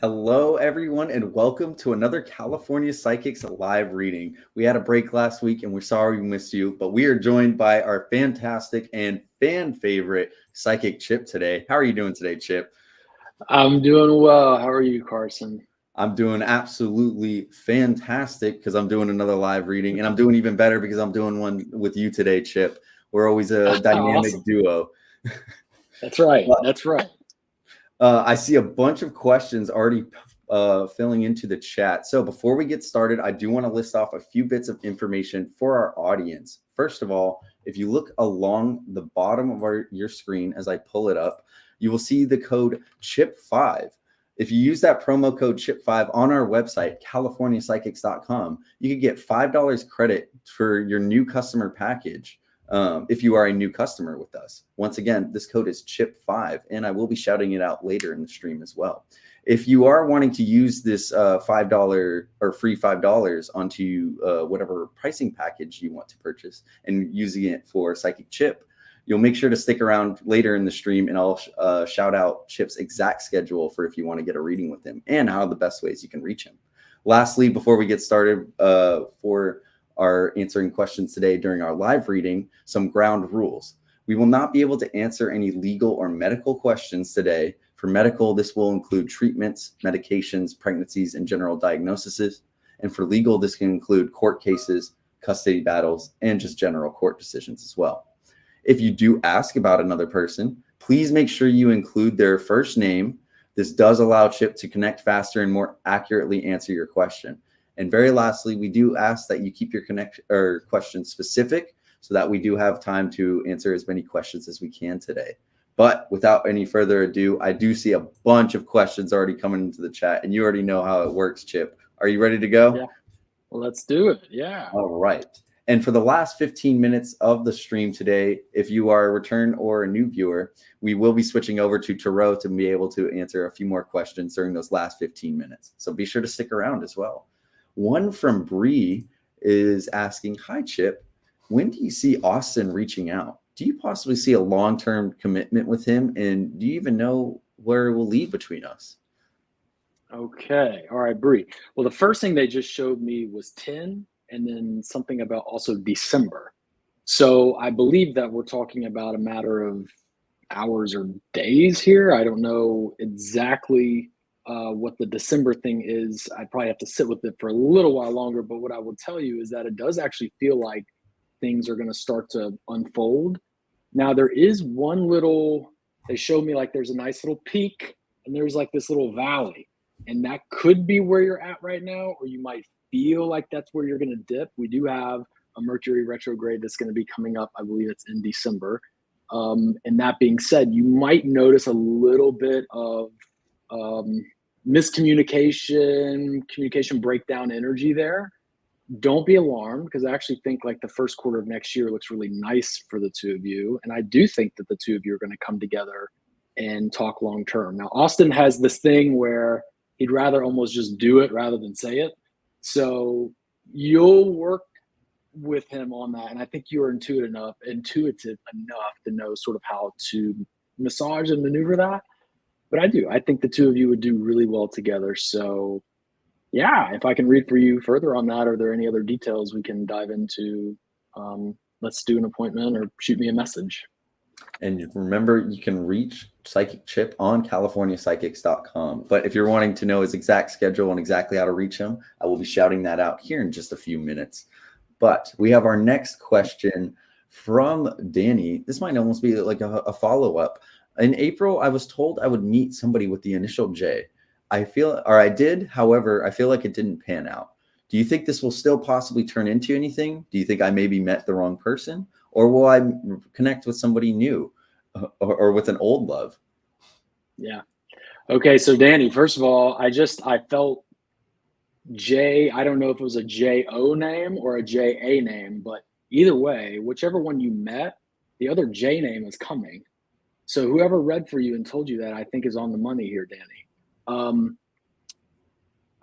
Hello, everyone, and welcome to another California Psychics live reading. We had a break last week, and we're sorry we missed you, but we are joined by our fantastic and fan favorite psychic Chip today. How are you doing today, Chip? I'm doing well. How are you, Carson? I'm doing absolutely fantastic because I'm doing another live reading, and I'm doing even better because I'm doing one with you today, Chip. We're always a Awesome. dynamic duo. That's right. That's right. I see a bunch of questions already filling into the chat. So before we get started, I do want to list off a few bits of information for our audience. First of all, if you look along the bottom of your screen as I pull it up, you will see the code CHIP5. If you use that promo code CHIP5 on our website, californiapsychics.com, you could get $5 credit for your new customer package. If you are a new customer with us. Once again, this code is CHIP5, and I will be shouting it out later in the stream as well. If you are wanting to use this $5 or free $5 onto whatever pricing package you want to purchase and using it for Psychic Chip, you'll make sure to stick around later in the stream, and I'll shout out Chip's exact schedule for if you want to get a reading with him and how the best ways you can reach him. Lastly, before we get started, for are answering questions today during our live reading, some ground rules. We will not be able to answer any legal or medical questions today. For medical, this will include treatments, medications, pregnancies, and general diagnoses. And for legal, this can include court cases, custody battles, and just general court decisions as well. If you do ask about another person, please make sure you include their first name. This does allow Chip to connect faster and more accurately answer your question. And very lastly, we do ask that you keep your questions specific so that we do have time to answer as many questions as we can today. But without any further ado, I do see a bunch of questions already coming into the chat, and you already know how it works, Chip. Are you ready to go? Yeah. Well, let's do it. Yeah. All right. And for the last 15 minutes of the stream today, if you are a return or a new viewer, we will be switching over to Tarot to be able to answer a few more questions during those last 15 minutes. So be sure to stick around as well. One from Bree is asking, hi, Chip. When do you see Austin reaching out? Do you possibly see a long-term commitment with him? And do you even know where it will lead between us? Okay. All right, Bree. Well, the first thing they just showed me was 10 and then something about also December. So I believe that we're talking about a matter of hours or days here. I don't know exactly what the December thing is. I probably have to sit with it for a little while longer. But what I will tell you is that it does actually feel like things are going to start to unfold. Now, there is one little, they showed me like there's a nice little peak and there's like this little valley. And that could be where you're at right now, or you might feel like that's where you're going to dip. We do have a Mercury retrograde that's going to be coming up. I believe it's in December. And that being said, you might notice a little bit of miscommunication, communication breakdown energy there. Don't be alarmed, because I actually think like the first quarter of next year looks really nice for the two of you. And I do think that the two of you are going to come together and talk long term. Now, Austin has this thing where he'd rather almost just do it rather than say it. So you'll work with him on that, and I think you are intuitive enough to know sort of how to massage and maneuver that. But I think the two of you would do really well together. So yeah, if I can read for you further on that, are there any other details we can dive into? Let's do an appointment or shoot me a message. And remember, you can reach Psychic Chip on californiapsychics.com. But if you're wanting to know his exact schedule and exactly how to reach him, I will be shouting that out here in just a few minutes. But we have our next question from Danny. This might almost be like a follow-up. In April, I was told I would meet somebody with the initial J. I did. However, I feel like it didn't pan out. Do you think this will still possibly turn into anything? Do you think I maybe met the wrong person? Or will I connect with somebody new or with an old love? Yeah. Okay. So Danny, first of all, I felt J, I don't know if it was a J-O name or a J-A name, but either way, whichever one you met, the other J name is coming. So whoever read for you and told you that, I think is on the money here, Danny.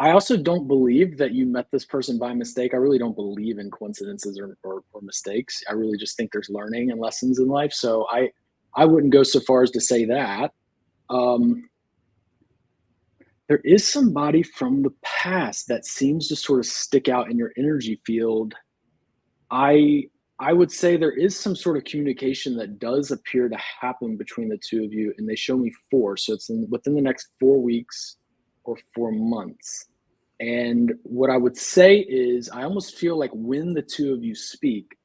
I also don't believe that you met this person by mistake. I really don't believe in coincidences or mistakes. I really just think there's learning and lessons in life. So I wouldn't go so far as to say that. There is somebody from the past that seems to sort of stick out in your energy field. I I would say there is some sort of communication that does appear to happen between the two of you, and they show me 4, so it's within the next 4 weeks or 4 months. And what I would say is I almost feel like when the two of you speak,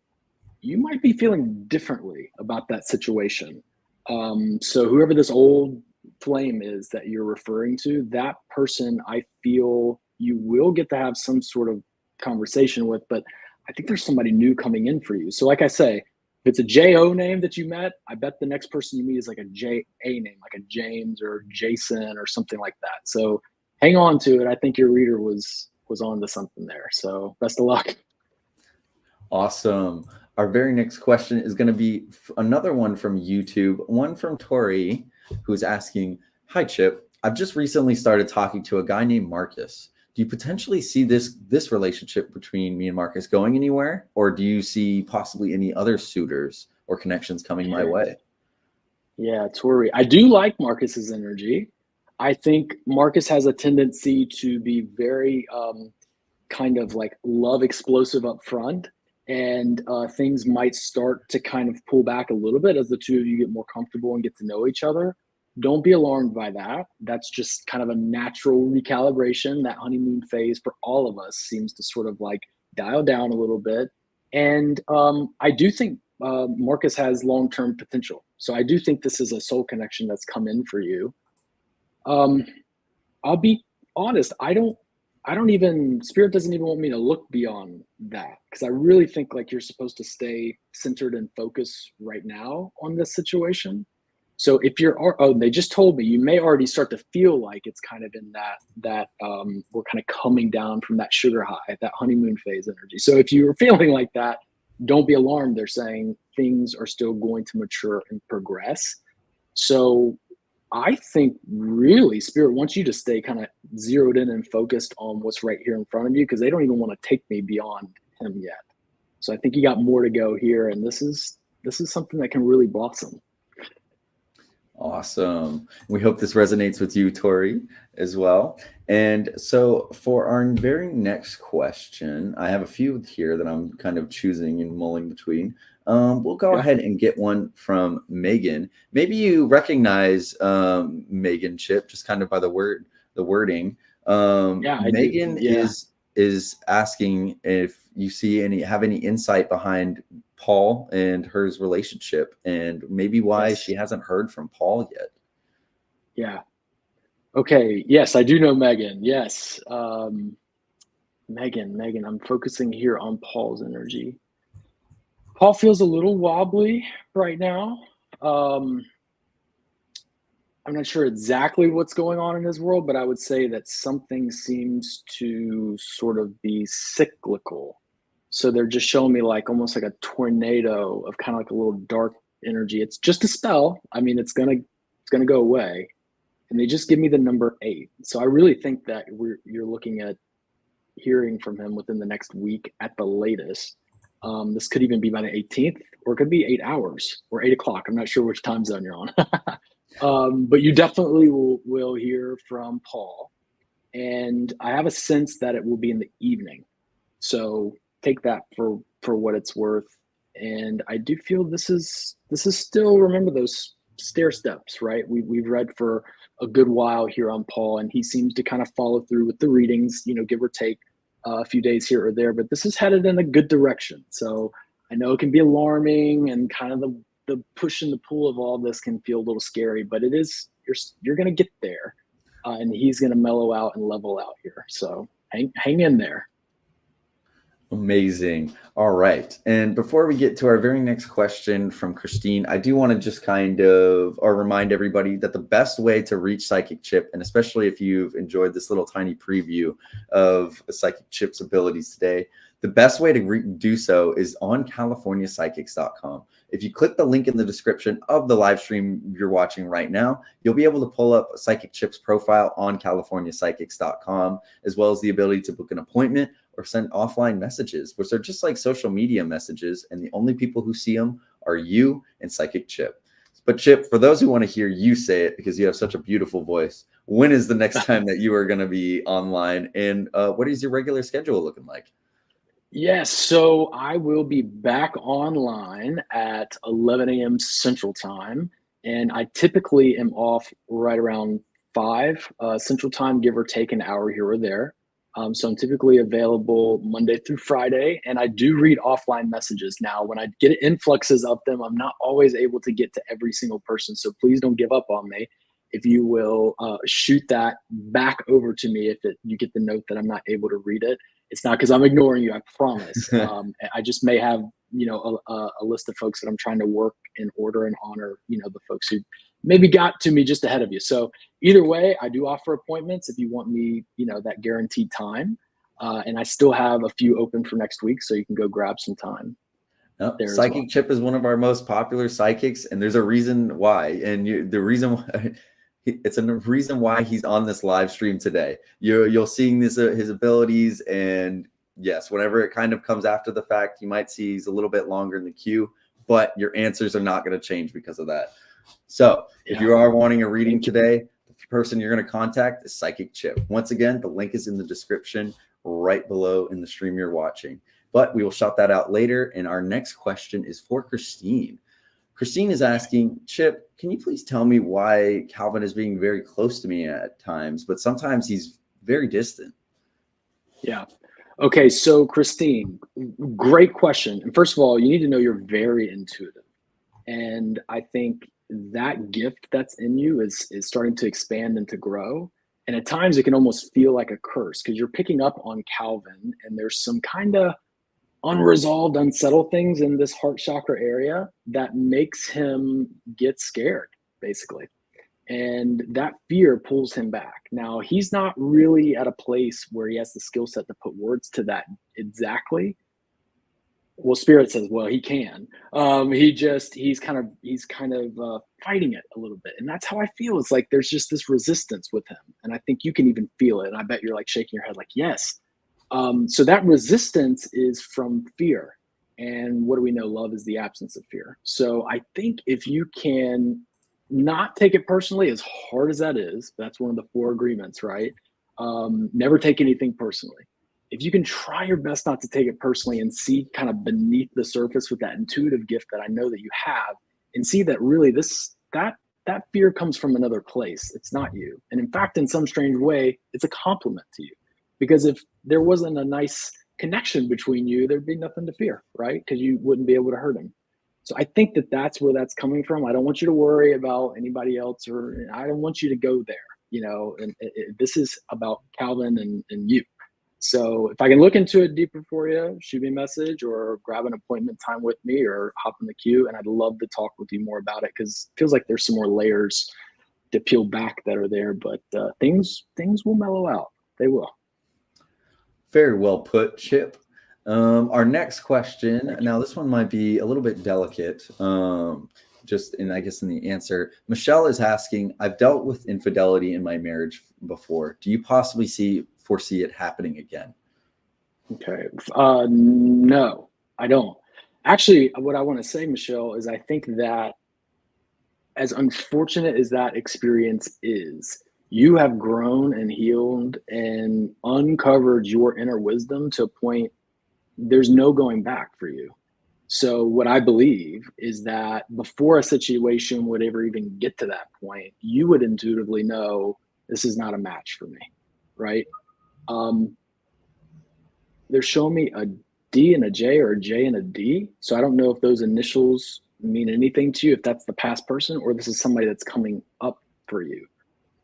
you might be feeling differently about that situation. So whoever this old flame is that you're referring to, that person, I feel you will get to have some sort of conversation with, but I think there's somebody new coming in for you. So, like I say, if it's a J-O name that you met, I bet the next person you meet is like a J-A name, like a James or Jason or something like that. So hang on to it. I think your reader was on to something there. So best of luck. Awesome. Our very next question is going to be another one from YouTube, one from Tori, who's asking, "Hi, Chip. I've just recently started talking to a guy named Marcus. Do you potentially see this relationship between me and Marcus going anywhere, or do you see possibly any other suitors or connections coming my way?" Yeah, Tori. I do like Marcus's energy. I think Marcus has a tendency to be very kind of like love explosive up front, and things might start to kind of pull back a little bit as the two of you get more comfortable and get to know each other. Don't be alarmed by that. That's just kind of a natural recalibration. That honeymoon phase for all of us seems to sort of like dial down a little bit. And I do think Marcus has long term potential. So I do think this is a soul connection that's come in for you. Um, I'll be honest. I don't even Spirit doesn't even want me to look beyond that because I really think like you're supposed to stay centered and focused right now on this situation. So if you're oh, they just told me you may already start to feel like it's kind of in that we're kind of coming down from that sugar high, that honeymoon phase energy. So if you're feeling like that, don't be alarmed. They're saying things are still going to mature and progress. So I think really Spirit wants you to stay kind of zeroed in and focused on what's right here in front of you because they don't even want to take me beyond him yet. So I think you got more to go here, and this is something that can really blossom. Awesome. We hope this resonates with you, Tori, as well. And so for our very next question, I have a few here that I'm kind of choosing and mulling between. We'll go ahead and get one from Megan. Maybe you recognize Megan, Chip, just kind of by the wording. Yeah, I Megan do. Yeah. is asking if you have any insight behind Paul and hers relationship and maybe why Yes. she hasn't heard from Paul yet. Yeah. Okay. Yes, I do know Megan. Yes. Megan, I'm focusing here on Paul's energy. Paul feels a little wobbly right now. Um, I'm not sure exactly what's going on in his world, but I would say that something seems to sort of be cyclical. So they're just showing me like almost like a tornado of kind of like a little dark energy. It's just a spell. I mean, it's gonna go away. And they just give me the number 8. So I really think that you're looking at hearing from him within the next week at the latest. This could even be by the 18th, or it could be 8 hours or 8 o'clock. I'm not sure which time zone you're on. But you definitely will hear from Paul. And I have a sense that it will be in the evening. So take that for what it's worth. And I do feel this is still, remember those stair steps, right? We've read for a good while here on Paul, and he seems to kind of follow through with the readings, give or take a few days here or there. But this is headed in a good direction. So I know it can be alarming, and kind of the push and the pull of all this can feel a little scary, but it is you're going to get there, and he's going to mellow out and level out here. So hang in there. Amazing. All right. And before we get to our very next question from Christine, I do want to just kind of remind everybody that the best way to reach Psychic Chip, and especially if you've enjoyed this little tiny preview of Psychic Chip's abilities today, the best way to do so is on CaliforniaPsychics.com. If you click the link in the description of the live stream you're watching right now, you'll be able to pull up Psychic Chip's profile on CaliforniaPsychics.com, as well as the ability to book an appointment or send offline messages, which are just like social media messages, and the only people who see them are you and Psychic Chip. But Chip, for those who want to hear you say it because you have such a beautiful voice, when is the next time that you are going to be online? And what is your regular schedule looking like? Yes, so I will be back online at 11 a.m. Central Time, and I typically am off right around 5 Central Time, give or take an hour here or there. So I'm typically available Monday through Friday, and I do read offline messages. Now, when I get influxes of them, I'm not always able to get to every single person. So please don't give up on me. If you will shoot that back over to me, if you get the note that I'm not able to read it, it's not because I'm ignoring you. I promise. I just may have a list of folks that I'm trying to work in order and honor. The folks who maybe got to me just ahead of you. So either way, I do offer appointments if you want me, that guaranteed time. And I still have a few open for next week, so you can go grab some time. Psychic Chip is one of our most popular psychics, and there's a reason why. And the reason why, it's a reason why he's on this live stream today. You'll seeing his abilities, and yes, whenever it kind of comes after the fact, you might see he's a little bit longer in the queue, but your answers are not going to change because of that. So if you are wanting a reading today, the person you're going to contact is Psychic Chip. Once again, the link is in the description right below in the stream you're watching. But we will shout that out later. And our next question is for Christine. Christine is asking, Chip, can you please tell me why Calvin is being very close to me at times, but sometimes he's very distant? Yeah. Okay. So Christine, great question. And first of all, you need to know you're very intuitive. And I think that gift that's in you is starting to expand and to grow. And at times it can almost feel like a curse because you're picking up on Calvin and there's some kind of unresolved, unsettled things in this heart chakra area that makes him get scared, basically. And that fear pulls him back. Now, he's not really at a place where he has the skill set to put words to that exactly. Well, Spirit says, well, he can. He's kind of fighting it a little bit, and that's how I feel. It's like there's just this resistance with him, and I think you can even feel it. And I bet you're like shaking your head, like yes. So that resistance is from fear, and what do we know? Love is the absence of fear. So I think if you can not take it personally, as hard as that is, that's one of the 4 agreements, right? Never take anything personally. If you can try your best not to take it personally and see kind of beneath the surface with that intuitive gift that I know that you have, and see that really that fear comes from another place. It's not you. And in fact, in some strange way, it's a compliment to you. Because if there wasn't a nice connection between you, there'd be nothing to fear, right? Because you wouldn't be able to hurt him. So I think that that's where that's coming from. I don't want you to worry about anybody else, or I don't want you to go there, and this is about Calvin and you. So if I can look into it deeper for you, shoot me a message or grab an appointment time with me or hop in the queue. And I'd love to talk with you more about it because it feels like there's some more layers to peel back that are there, but things will mellow out. They will. Very well put, Chip. Our next question, now this one might be a little bit delicate, just in, I guess, in the answer. Michelle is asking, I've dealt with infidelity in my marriage before. Do you possibly foresee it happening again? Okay. No, I don't. Actually, what I want to say, Michelle, is I think that as unfortunate as that experience is, you have grown and healed and uncovered your inner wisdom to a point there's no going back for you. So what I believe is that before a situation would ever even get to that point, you would intuitively know this is not a match for me, right? They're showing me a D and a J or a J and a D. So I don't know if those initials mean anything to you, if that's the past person, or this is somebody that's coming up for you.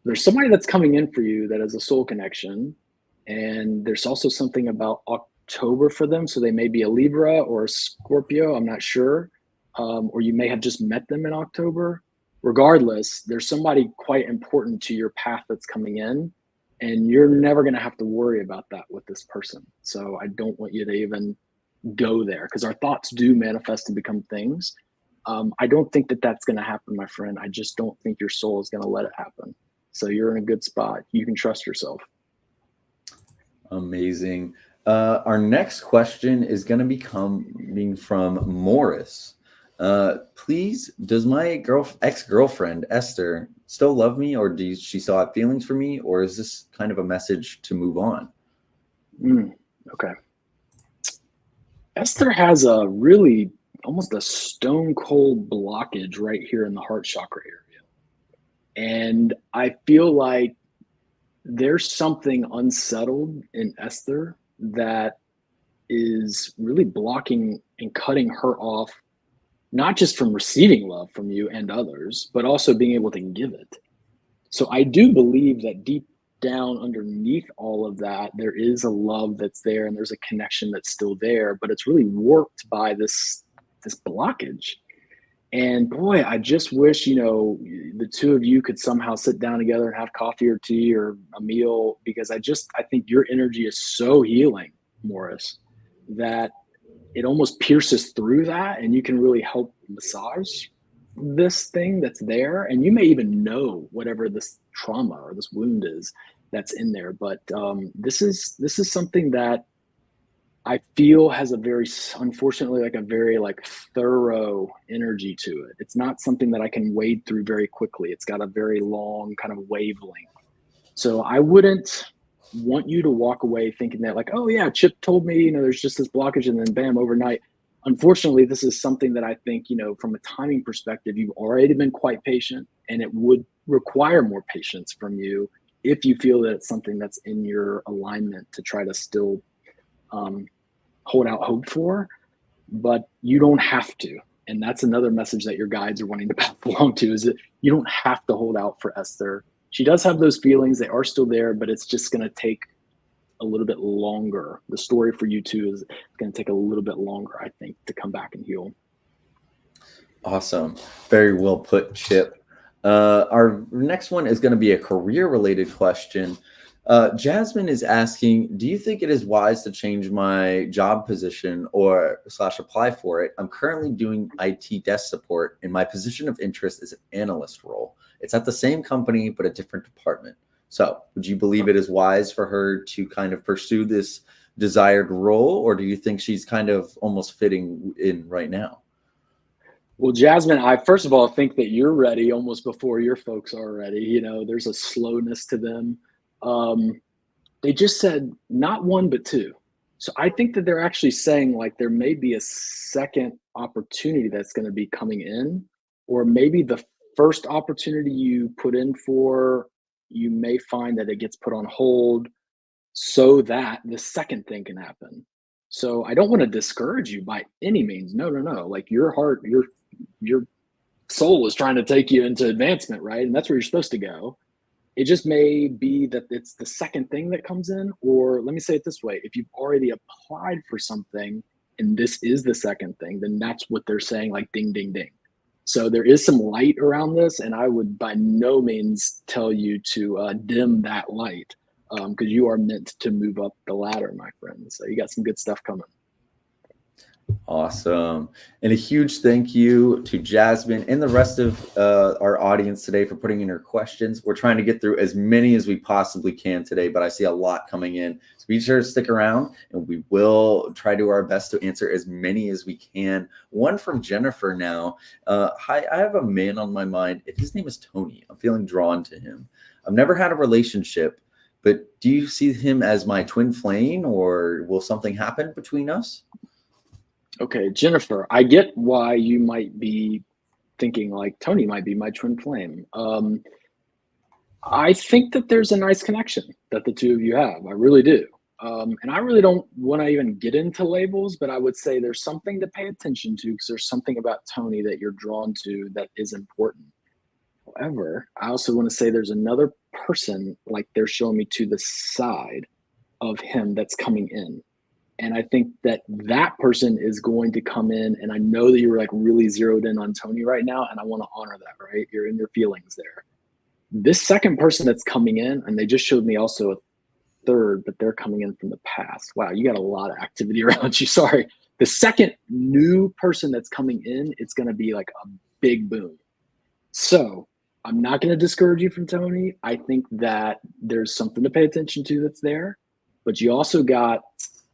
There's somebody that's coming in for you that has a soul connection. And there's also something about October for them. So they may be a Libra or a Scorpio. I'm not sure. Or you may have just met them in October. Regardless, there's somebody quite important to your path that's coming in. And you're never going to have to worry about that with this person. So I don't want you to even go there because our thoughts do manifest and become things. I don't think that that's going to happen, my friend. I just don't think your soul is going to let it happen. So you're in a good spot. You can trust yourself. Amazing. Our next question is going to be coming from Morris. Please, does my ex-girlfriend Esther still love me, or does she still have feelings for me, or is this kind of a message to move on? Okay. Esther has a really almost a stone cold blockage right here in the heart chakra area. And I feel like there's something unsettled in Esther that is really blocking and cutting her off, not just from receiving love from you and others, but also being able to give it. So I do believe that deep down underneath all of that, there is a love that's there and there's a connection that's still there, but it's really warped by this blockage. And boy, I just wish, the two of you could somehow sit down together and have coffee or tea or a meal, because I think your energy is so healing, Morris, that it almost pierces through that and you can really help massage this thing that's there. And you may even know whatever this trauma or this wound is that's in there. But this is something that I feel has unfortunately, like a very thorough energy to it. It's not something that I can wade through very quickly. It's got a very long kind of wavelength. So I wouldn't want you to walk away thinking that oh yeah, Chip told me, there's just this blockage and then bam, overnight. Unfortunately, this is something that I think, from a timing perspective, you've already been quite patient, and it would require more patience from you if you feel that it's something that's in your alignment to try to still hold out hope for, but you don't have to. And that's another message that your guides are wanting to pass along to, is that you don't have to hold out for Esther. She does have those feelings. They are still there, but it's just going to take a little bit longer. The story for you two is going to take a little bit longer, I think, to come back and heal. Awesome. Very well put, Chip. Our next one is going to be a career-related question. Jasmine is asking, do you think it is wise to change my job position or / apply for it? I'm currently doing IT desk support, and my position of interest is an analyst role. It's at the same company, but a different department. So would you believe it is wise for her to kind of pursue this desired role, or do you think she's kind of almost fitting in right now? Well, Jasmine, I first of all think that you're ready almost before your folks are ready. There's a slowness to them. They just said not one, but two. So I think that they're actually saying there may be a second opportunity that's going to be coming in, or maybe the first opportunity you put in for, you may find that it gets put on hold so that the second thing can happen. So I don't want to discourage you by any means. No, no, no. Your heart, your soul is trying to take you into advancement, right? And that's where you're supposed to go. It just may be that it's the second thing that comes in, or let me say it this way. If you've already applied for something and this is the second thing, then that's what they're saying, ding, ding, ding. So there is some light around this, and I would by no means tell you to dim that light, because you are meant to move up the ladder, my friend. So you got some good stuff coming. Awesome. And a huge thank you to Jasmine and the rest of our audience today for putting in your questions. We're trying to get through as many as we possibly can today, but I see a lot coming in. So be sure to stick around, and we will try to do our best to answer as many as we can. One from Jennifer now. Hi, I have a man on my mind, and his name is Tony. I'm feeling drawn to him. I've never had a relationship, but do you see him as my twin flame, or will something happen between us? Okay, Jennifer, I get why you might be thinking Tony might be my twin flame. I think that there's a nice connection that the two of you have. I really do. And I really don't want to even get into labels, but I would say there's something to pay attention to, because there's something about Tony that you're drawn to that is important. However, I also want to say there's another person, they're showing me to the side of him, that's coming in. And I think that that person is going to come in. And I know that you're really zeroed in on Tony right now. And I want to honor that, right? You're in your feelings there. This second person that's coming in, and they just showed me also a third, but they're coming in from the past. Wow, you got a lot of activity around you. Sorry. The second new person that's coming in, it's going to be a big boom. So I'm not going to discourage you from Tony. I think that there's something to pay attention to that's there. But you also got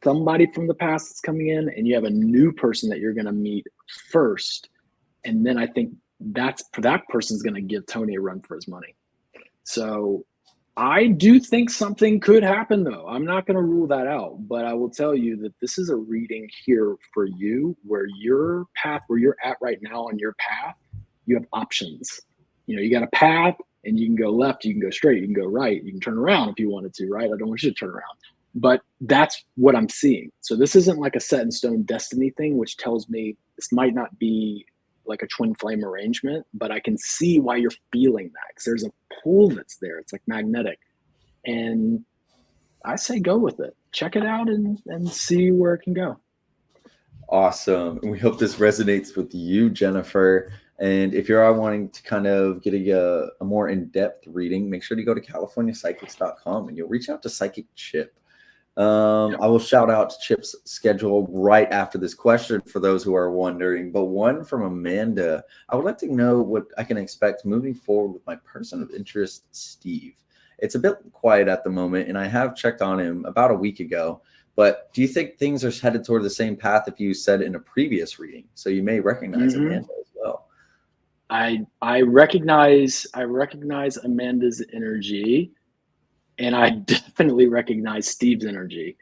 somebody from the past that's coming in, and you have a new person that you're going to meet first And then I think that person's going to give Tony a run for his money. So I do think something could happen, though. I'm not going to rule that out, but I will tell you that this is a reading here for you where your path, where you're at right now on your path, you have options. You know, you got a path and you can go left, you can go straight, you can go right, you can turn around if you wanted to, right? I don't want you to turn around, but that's what I'm seeing. So this isn't like a set in stone destiny thing, which tells me this might not be like a twin flame arrangement, but I can see why you're feeling that because there's a pull that's there. It's like magnetic. And I say go with it. Check it out and see where it can go. Awesome. And we hope this resonates with you, Jennifer. And if you're wanting to kind of get a more in-depth reading, make sure to go to californiapsychics.com and you'll reach out to Psychic Chip. I will shout out to Chip's schedule right after this question for those who are wondering. But one from Amanda, I would like to know what I can expect moving forward with my person of interest, Steve. It's a bit quiet at the moment, and I have checked on him about a week ago. But do you think things are headed toward the same path if you said in a previous reading? So you may recognize Amanda as well. I recognize Amanda's energy. And I definitely recognize Steve's energy.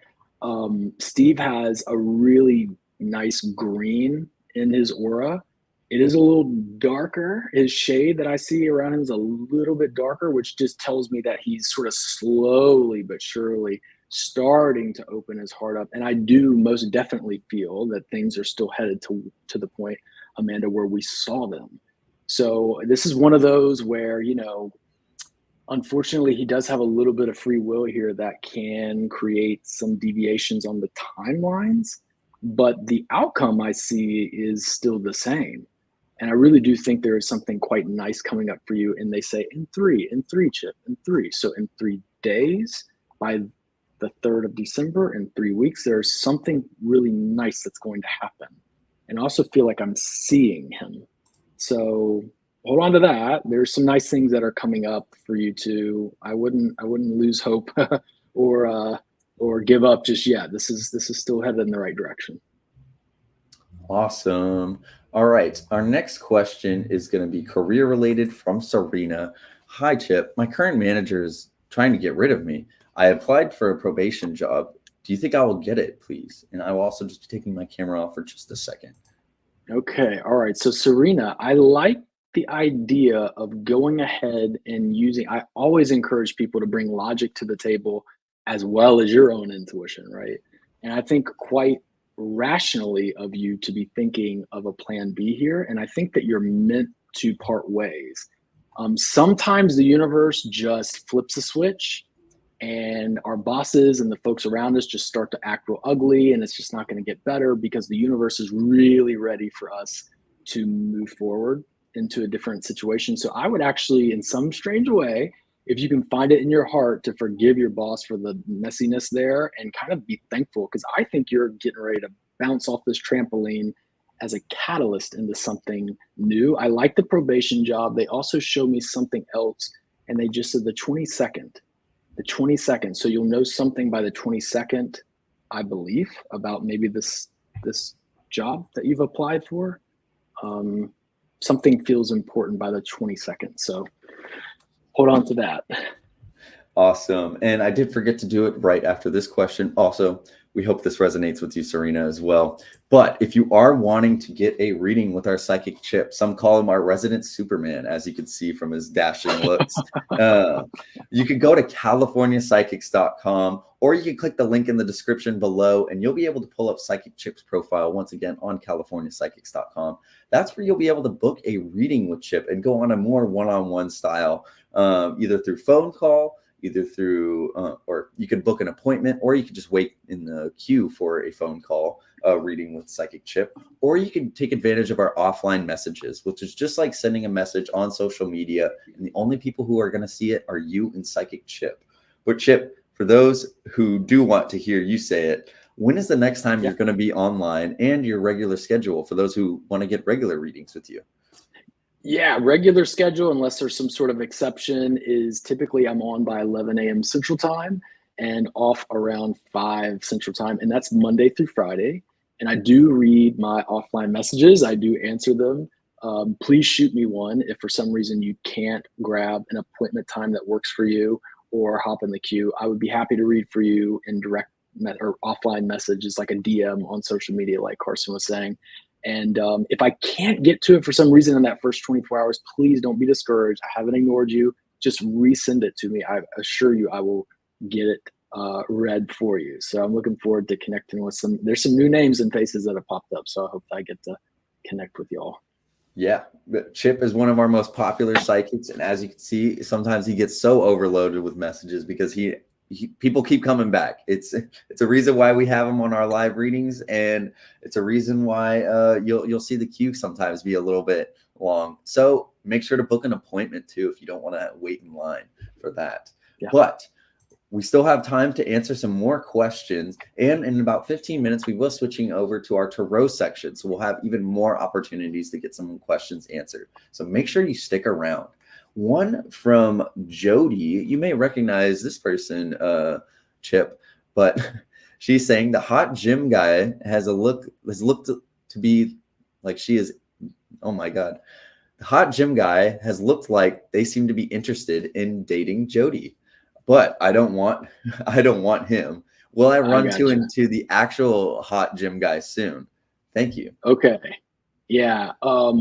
Steve has a really nice green in his aura. It is a little darker. His shade that I see around him is a little bit darker, which just tells me that he's sort of slowly but surely starting to open his heart up. And I do most definitely feel that things are still headed to the point, Amanda, where we saw them. So this is one of those where, you know, unfortunately, he does have a little bit of free will here that can create some deviations on the timelines, but the outcome I see is still the same. And I really do think there is something quite nice coming up for you. And they say in three, Chip, in 3. So in 3 days, by the 3rd of December, in 3 weeks, there's something really nice that's going to happen. And I also feel like I'm seeing him. So hold on to that. There's some nice things that are coming up for you too. I wouldn't lose hope or give up just yet. This is still headed in the right direction. Awesome. All right. Our next question is going to be career related from Serena. Hi, Chip. My current manager is trying to get rid of me. I applied for a probation job. Do you think I will get it, please? And I will also just be taking my camera off for just a second. Okay. All right. So Serena, I like the idea of going ahead and using, I always encourage people to bring logic to the table as well as your own intuition, right? And I think quite rationally of you to be thinking of a plan B here. And I think that you're meant to part ways. Sometimes the universe just flips a switch and our bosses and the folks around us just start to act real ugly, and it's just not going to get better because the universe is really ready for us to move forward into a different situation. So I would actually, in some strange way, if you can find it in your heart to forgive your boss for the messiness there and kind of be thankful, because I think you're getting ready to bounce off this trampoline as a catalyst into something new. I like the probation job. They also show me something else, and they just said the 22nd. The 22nd. So you'll know something by the 22nd, I believe, about maybe this job that you've applied for. Something feels important by the 22nd. So hold on to that. Awesome. And I did forget to do it right after this question. Also, we hope this resonates with you, Serena, as well. But if you are wanting to get a reading with our psychic Chip, some call him our resident Superman, as you can see from his dashing looks, you can go to californiapsychics.com, or you can click the link in the description below, and you'll be able to pull up Psychic Chip's profile once again on californiapsychics.com. That's where you'll be able to book a reading with Chip and go on a more one-on-one style, either through phone call, either through, or you can book an appointment, or you can just wait in the queue for a phone call reading with Psychic Chip, or you can take advantage of our offline messages, which is just like sending a message on social media, and the only people who are going to see it are you and Psychic Chip. But Chip, for those who do want to hear you say it, when is the next time you're going to be online, and your regular schedule for those who want to get regular readings with you? Yeah, regular schedule, unless there's some sort of exception, is typically I'm on by 11 a.m. Central Time and off around 5 Central Time. And that's Monday through Friday. And I do read my offline messages. I do answer them. Please shoot me one if for some reason you can't grab an appointment time that works for you or hop in the queue. I would be happy to read for you in direct or offline messages like a DM on social media, like Carson was saying. And if I can't get to it for some reason in that first 24 hours, please don't be discouraged. I haven't ignored you. Just resend it to me. I assure you I will get it read for you. So I'm looking forward to connecting with there's some new names and faces that have popped up. So I hope I get to connect with y'all. Yeah, Chip is one of our most popular psychics, and as you can see, sometimes he gets so overloaded with messages because people keep coming back. It's a reason why we have him on our live readings, and it's a reason why you'll see the queue sometimes be a little bit long. So make sure to book an appointment too if you don't want to wait in line for that. Yeah. But we still have time to answer some more questions. And in about 15 minutes, we will switching over to our tarot section. So we'll have even more opportunities to get some questions answered. So make sure you stick around. One from Jody. You may recognize this person, Chip, but she's saying the hot gym guy has looked to be like she is. Oh my God. The hot gym guy has looked like they seem to be interested in dating Jody. But I don't want him. Will I run into the actual hot gym guy soon? Thank you. Okay. Yeah. I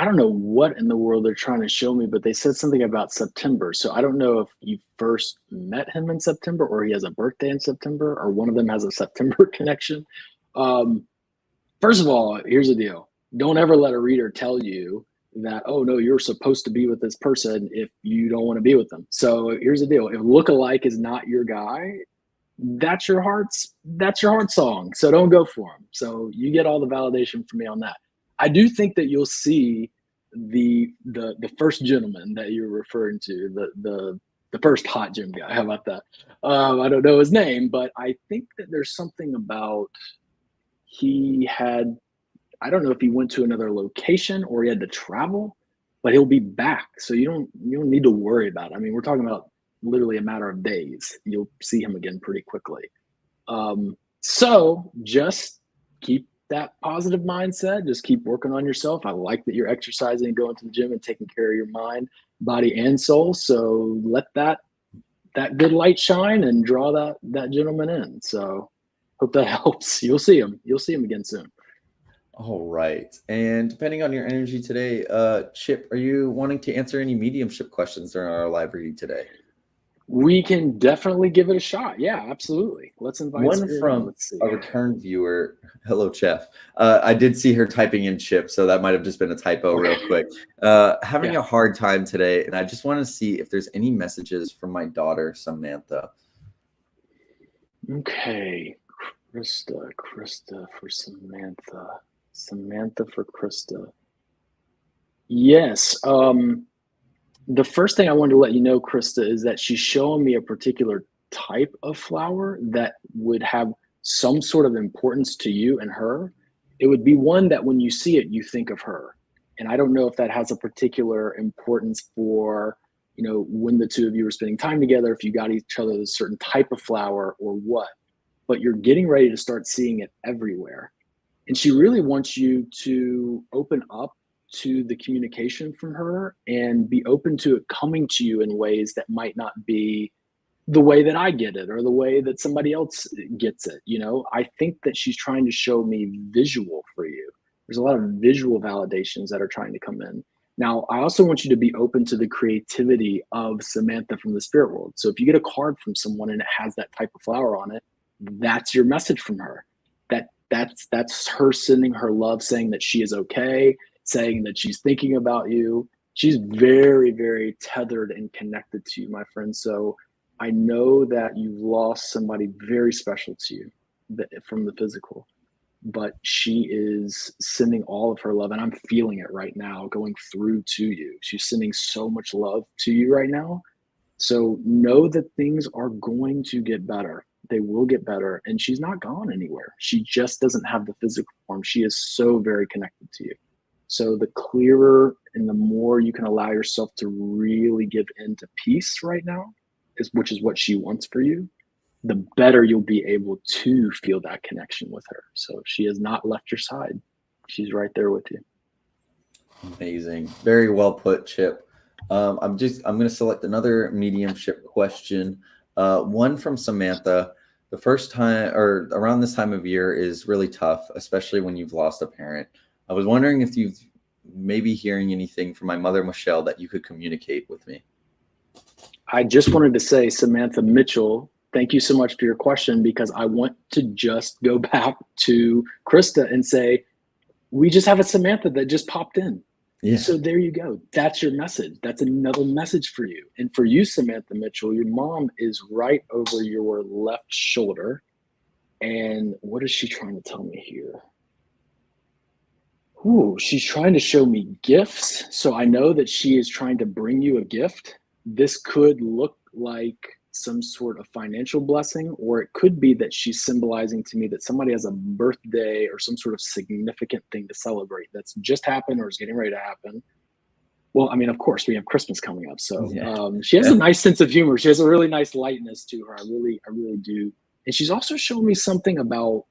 don't know what in the world they're trying to show me, but they said something about September. So I don't know if you first met him in September or he has a birthday in September or one of them has a September connection. First of all, here's the deal. Don't ever let a reader tell you that, oh no, you're supposed to be with this person if you don't want to be with them. So here's the deal. If look-alike is not your guy, that's your heart song. So don't go for him. So you get all the validation from me on that. I do think that you'll see the first gentleman that you're referring to, the first hot gym guy. How about that? I don't know his name, but I think that there's something about I don't know if he went to another location or he had to travel, but he'll be back. So you don't need to worry about it. I mean, we're talking about literally a matter of days. You'll see him again pretty quickly. So just keep that positive mindset. Just keep working on yourself. I like that you're exercising and going to the gym and taking care of your mind, body, and soul. So let that good light shine and draw that gentleman in. So hope that helps. You'll see him again soon. All right. And depending on your energy today, Chip, are you wanting to answer any mediumship questions during our live reading today? We can definitely give it a shot. Yeah, absolutely. Let's invite one from a return viewer. Hello, Chef. I did see her typing in Chip, so that might have just been a typo real quick. Having a hard time today, and I just want to see if there's any messages from my daughter, Samantha. Okay. Krista for Samantha. Samantha for Krista. Yes. The first thing I wanted to let you know, Krista, is that she's showing me a particular type of flower that would have some sort of importance to you and her. It would be one that when you see it, you think of her. And I don't know if that has a particular importance for, when the two of you are spending time together, if you got each other a certain type of flower or what, but you're getting ready to start seeing it everywhere. And she really wants you to open up to the communication from her and be open to it coming to you in ways that might not be the way that I get it or the way that somebody else gets it. I think that she's trying to show me visual for you. There's a lot of visual validations that are trying to come in. Now, I also want you to be open to the creativity of Samantha from the spirit world. So if you get a card from someone and it has that type of flower on it, that's your message from her. That's her sending her love, saying that she is okay, saying that she's thinking about you. She's very, very tethered and connected to you, my friend. So I know that you've lost somebody very special to you from the physical, but she is sending all of her love, and I'm feeling it right now going through to you. She's sending so much love to you right now. So know that things are going to get better. They will get better, and she's not gone anywhere. She just doesn't have the physical form. She is so very connected to you. So the clearer and the more you can allow yourself to really give into peace right now, which is what she wants for you, the better you'll be able to feel that connection with her. So she has not left your side. She's right there with you. Amazing. Very well put, Chip. I'm going to select another mediumship question. One from Samantha. The first time or around this time of year is really tough, especially when you've lost a parent. I was wondering if you've maybe hearing anything from my mother, Michelle, that you could communicate with me. I just wanted to say, Samantha Mitchell, thank you so much for your question, because I want to just go back to Krista and say, we just have a Samantha that just popped in. Yeah. So there you go. That's your message. That's another message for you. And for you, Samantha Mitchell, your mom is right over your left shoulder. And what is she trying to tell me here? Ooh, she's trying to show me gifts. So I know that she is trying to bring you a gift. This could look like some sort of financial blessing, or it could be that she's symbolizing to me that somebody has a birthday or some sort of significant thing to celebrate that's just happened or is getting ready to happen. Well, I mean, of course, we have Christmas coming up. So she has a nice sense of humor. She has a really nice lightness to her. I really do. And she's also showing me something about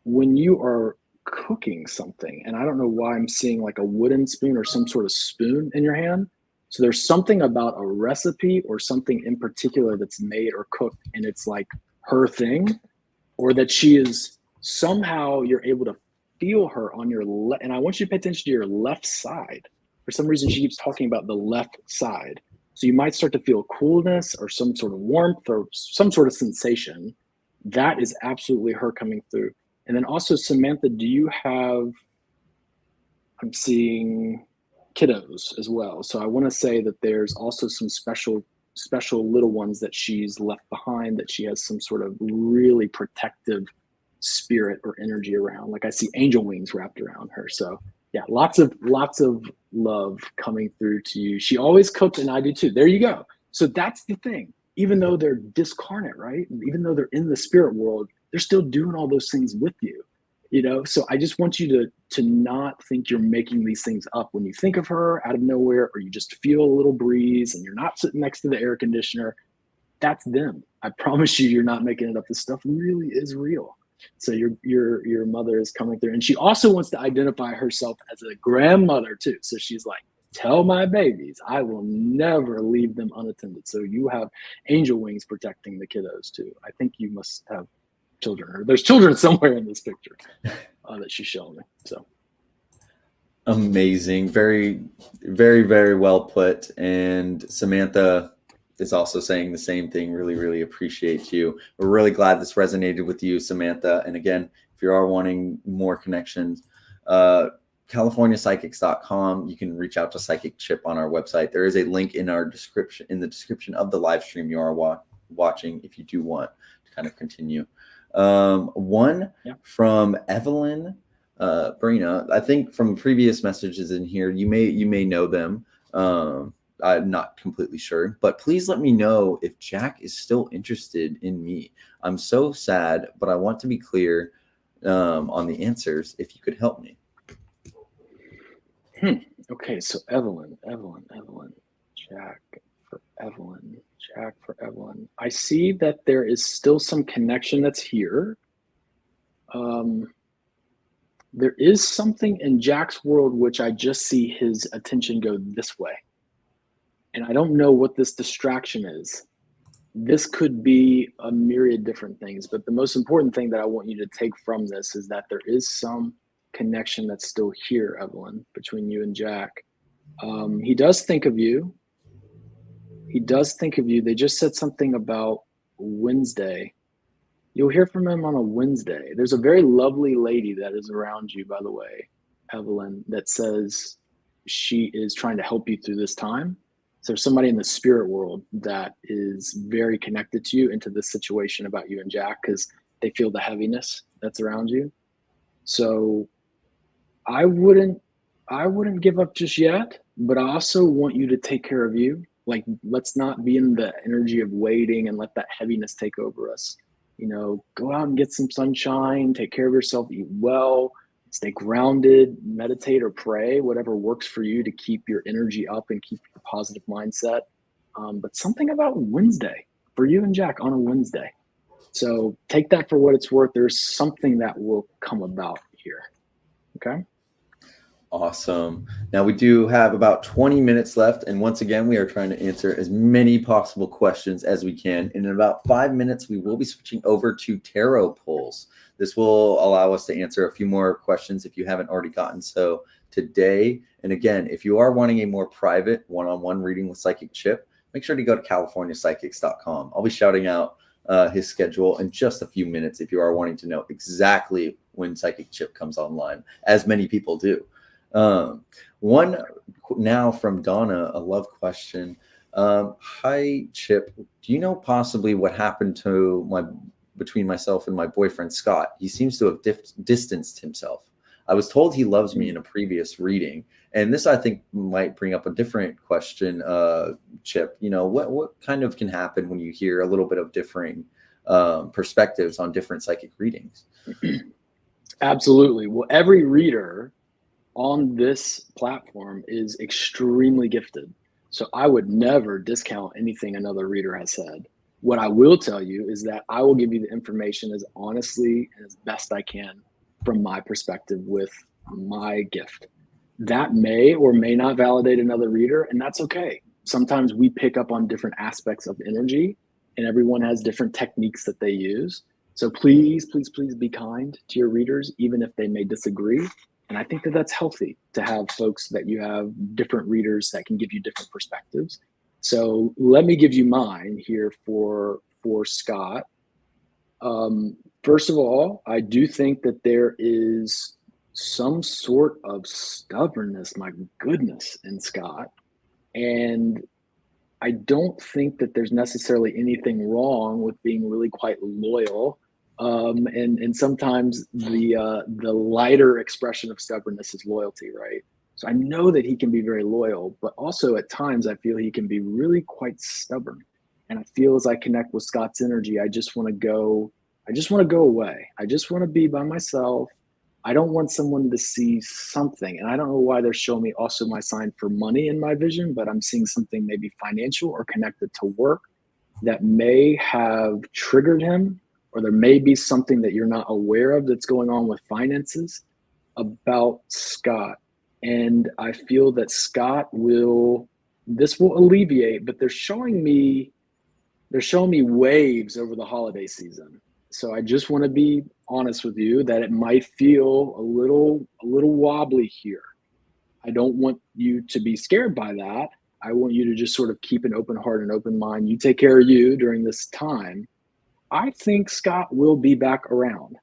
when you are cooking something. And I don't know why I'm seeing like a wooden spoon or some sort of spoon in your hand. So there's something about a recipe or something in particular that's made or cooked, and it's like her thing, or that she is somehow you're able to feel her on your left. And I want you to pay attention to your left side. For some reason, she keeps talking about the left side. So you might start to feel coolness or some sort of warmth or some sort of sensation. That is absolutely her coming through. And then also, Samantha, do you have, I'm seeing kiddos as well. So I want to say that there's also some special little ones that she's left behind, that she has some sort of really protective spirit or energy around. Like I see angel wings wrapped around her. So yeah, lots of love coming through to you. She always cooked, and I do too. There you go. So that's the thing. Even though they're discarnate, right? Even though they're in the spirit world, they're still doing all those things with you. You know, so I just want you to not think you're making these things up when you think of her out of nowhere, or you just feel a little breeze and you're not sitting next to the air conditioner. That's them. I promise you're not making it up. This stuff really is real. So your mother is coming through, and she also wants to identify herself as a grandmother too. So she's like, tell my babies, I will never leave them unattended. So you have angel wings protecting the kiddos too. I think you must have children, or there's children somewhere in this picture that she's showing me. So amazing. Very, very, very well put. And Samantha is also saying the same thing. Really, really appreciate you. We're really glad this resonated with you, Samantha. And again, if you are wanting more connections, CaliforniaPsychics.com. You can reach out to Psychic Chip on our website. There is a link in our description, in the description of the live stream you are watching, if you do want to kind of continue. One from Evelyn Brina. I think from previous messages in here, you may know them. I'm not completely sure, but please let me know if Jack is still interested in me. I'm so sad, but I want to be clear on the answers. If you could help me. Okay, so Evelyn, Jack for Evelyn. I see that there is still some connection that's here. There is something in Jack's world which I just see his attention go this way. And I don't know what this distraction is. This could be a myriad different things, but the most important thing that I want you to take from this is that there is some connection that's still here, Evelyn, between you and Jack. He does think of you. They just said something about Wednesday. You'll hear from him on a Wednesday. There's a very lovely lady that is around you, by the way, Evelyn, that says she is trying to help you through this time. So there's somebody in the spirit world that is very connected to you into this situation about you and Jack, because they feel the heaviness that's around you. So I wouldn't give up just yet, but I also want you to take care of you. Like, let's not be in the energy of waiting and let that heaviness take over us. You know, go out and get some sunshine, take care of yourself, eat well, stay grounded, meditate or pray, whatever works for you to keep your energy up and keep a positive mindset. But something about Wednesday for you and Jack on a Wednesday. So take that for what it's worth. There's something that will come about here. Okay. Awesome. Now we do have about 20 minutes left. And once again, we are trying to answer as many possible questions as we can. And in about 5 minutes, we will be switching over to tarot pulls. This will allow us to answer a few more questions if you haven't already gotten so today. And again, if you are wanting a more private one-on-one reading with Psychic Chip, make sure to go to californiapsychics.com. I'll be shouting out his schedule in just a few minutes if you are wanting to know exactly when Psychic Chip comes online, as many people do. One now from Donna, a love question. Hi, Chip. Do you know possibly what happened between myself and my boyfriend, Scott? He seems to have distanced himself. I was told he loves me in a previous reading. And this, I think, might bring up a different question, Chip. You know, what kind of can happen when you hear a little bit of differing perspectives on different psychic readings? Absolutely. Well, every reader on this platform is extremely gifted. So I would never discount anything another reader has said. What I will tell you is that I will give you the information as honestly and as best I can from my perspective with my gift. That may or may not validate another reader, and that's okay. Sometimes we pick up on different aspects of energy, and everyone has different techniques that they use. So please, please, please be kind to your readers, even if they may disagree. And I think that that's healthy to have folks that you have different readers that can give you different perspectives. So let me give you mine here for Scott. First of all, I do think that there is some sort of stubbornness, my goodness, in Scott. And I don't think that there's necessarily anything wrong with being really quite loyal. And sometimes the lighter expression of stubbornness is loyalty, right? So I know that he can be very loyal, but also at times I feel he can be really quite stubborn. And I feel as I connect with Scott's energy, I just want to go away. I just want to be by myself. I don't want someone to see something. And I don't know why they're showing me also my sign for money in my vision, but I'm seeing something maybe financial or connected to work that may have triggered him, or there may be something that you're not aware of that's going on with finances about Scott. And I feel that this will alleviate, but they're showing me waves over the holiday season. So I just want to be honest with you that it might feel a little wobbly here. I don't want you to be scared by that. I want you to just sort of keep an open heart and open mind. You take care of you during this time. I think Scott will be back around.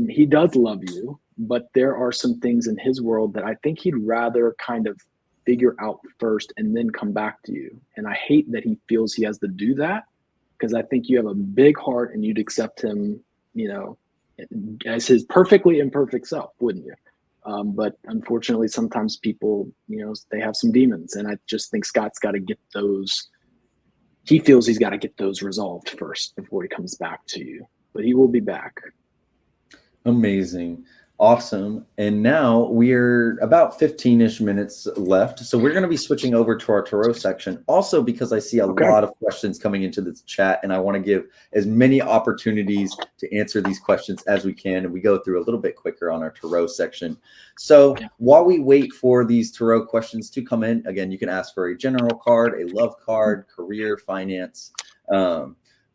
He does love you, but there are some things in his world that I think he'd rather kind of figure out first and then come back to you. And I hate that he feels he has to do that, because I think you have a big heart and you'd accept him, you know, as his perfectly imperfect self, wouldn't you? But unfortunately, sometimes people, you know, they have some demons. And I just think Scott's got to get those. He feels he's got to get those resolved first before he comes back to you. But he will be back. Amazing. Awesome. And now we're about 15-ish minutes left. So we're going to be switching over to our tarot section. Also, because I see a lot of questions coming into the chat, and I want to give as many opportunities to answer these questions as we can. And we go through a little bit quicker on our tarot section. So while we wait for these tarot questions to come in, again, you can ask for a general card, a love card, career, finance.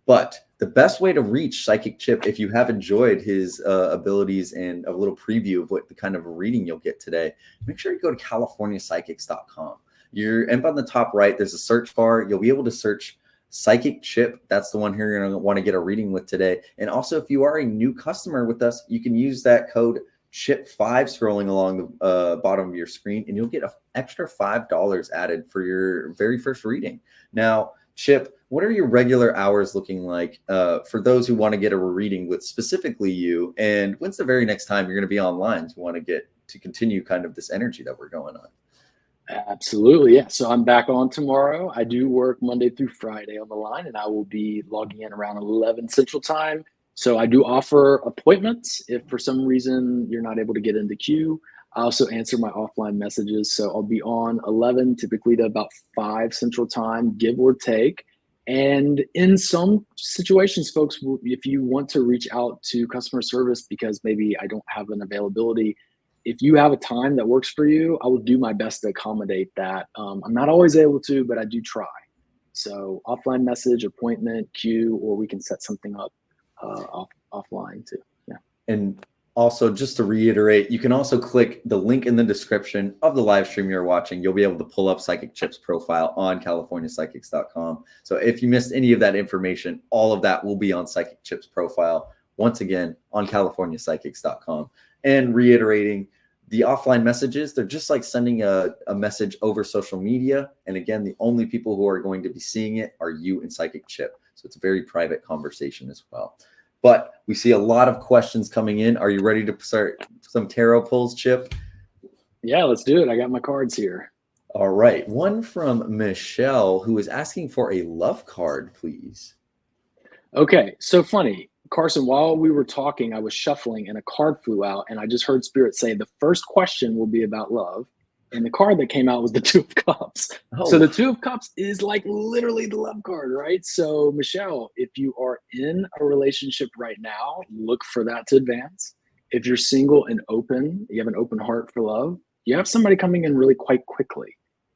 But the best way to reach Psychic Chip, if you have enjoyed his abilities and a little preview of what the kind of reading you'll get today, make sure you go to californiapsychics.com. And on the top right, there's a search bar. You'll be able to search Psychic Chip. That's the one here you're going to want to get a reading with today. And also, if you are a new customer with us, you can use that code CHIP5 scrolling along the bottom of your screen, and you'll get an extra $5 added for your very first reading. Now, Chip, what are your regular hours looking like for those who want to get a reading with specifically you? And when's the very next time you're going to be online to continue kind of this energy that we're going on? Absolutely. Yeah. So I'm back on tomorrow. I do work Monday through Friday on the line, and I will be logging in around 11 Central Time. So I do offer appointments if for some reason you're not able to get into queue. I also answer my offline messages. So I'll be on 11, typically to about 5 Central Time, give or take. And in some situations, folks, if you want to reach out to customer service because maybe I don't have an availability, if you have a time that works for you, I will do my best to accommodate that. I'm not always able to, but I do try. So offline message, appointment, queue, or we can set something up offline too. Yeah. And also, just to reiterate, you can also click the link in the description of the live stream you're watching. You'll be able to pull up Psychic Chip's profile on CaliforniaPsychics.com. So if you missed any of that information, all of that will be on Psychic Chip's profile, once again, on CaliforniaPsychics.com. And reiterating, the offline messages, they're just like sending a message over social media. And again, the only people who are going to be seeing it are you and Psychic Chip. So it's a very private conversation as well. But we see a lot of questions coming in. Are you ready to start some tarot pulls, Chip? Yeah, let's do it. I got my cards here. All right. One from Michelle, who is asking for a love card, please. Okay, so funny. Carson, while we were talking, I was shuffling and a card flew out, and I just heard Spirit say the first question will be about love. And the card that came out was the Two of Cups. Oh. So the Two of Cups is like literally the love card, right? So Michelle, if you are in a relationship right now, look for that to advance. If you're single and open, you have an open heart for love, you have somebody coming in really quite quickly.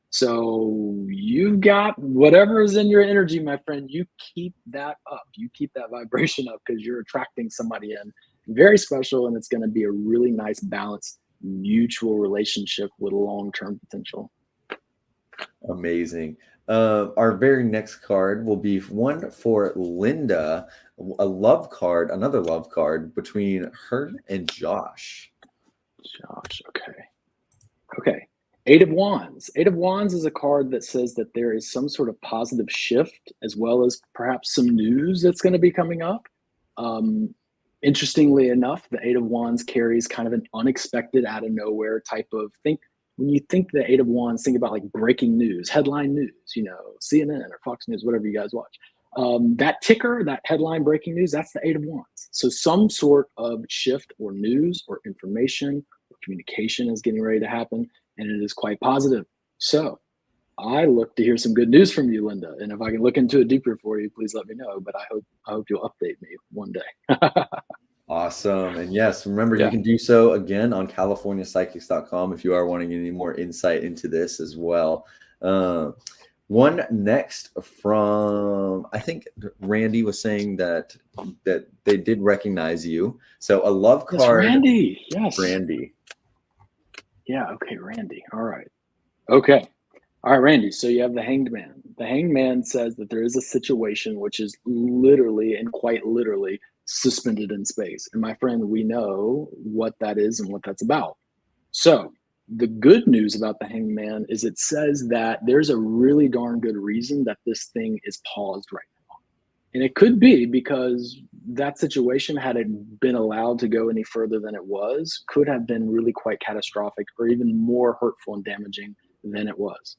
So you've got whatever is in your energy, my friend, you keep that up. You keep that vibration up because you're attracting somebody in very special, and it's going to be a really nice, balanced, mutual relationship with long-term potential. Amazing. Our very next card will be one for Linda, a love card, another love card between her and Josh. Josh, okay. Okay. Eight of Wands. Eight of Wands is a card that says that there is some sort of positive shift, as well as perhaps some news that's going to be coming up. Interestingly enough, the Eight of Wands carries kind of an unexpected, out of nowhere type of thing. When you think the Eight of Wands, think about like breaking news, headline news, CNN or Fox News, whatever you guys watch. That ticker, that headline breaking news, that's the Eight of Wands. So some sort of shift or news or information or communication is getting ready to happen, and it is quite positive. So I look to hear some good news from you, Linda. And if I can look into it deeper for you, please let me know. But I hope you'll update me one day. Awesome. And yes, remember, Yeah. you can do so again on CaliforniaPsychics.com if you are wanting any more insight into this as well. One next from, I think Randy was saying that they did recognize you. So a love card. Yes, Randy. Yes. Randy. Yeah. Okay. Randy. All right. Okay. All right, Randy. So you have the Hanged Man. The Hanged Man says that there is a situation which is literally and quite literally suspended in space. And my friend, we know what that is and what that's about. So the good news about the Hanged Man is it says that there's a really darn good reason that this thing is paused right now. And it could be because that situation, had it been allowed to go any further than it was, could have been really quite catastrophic or even more hurtful and damaging than it was.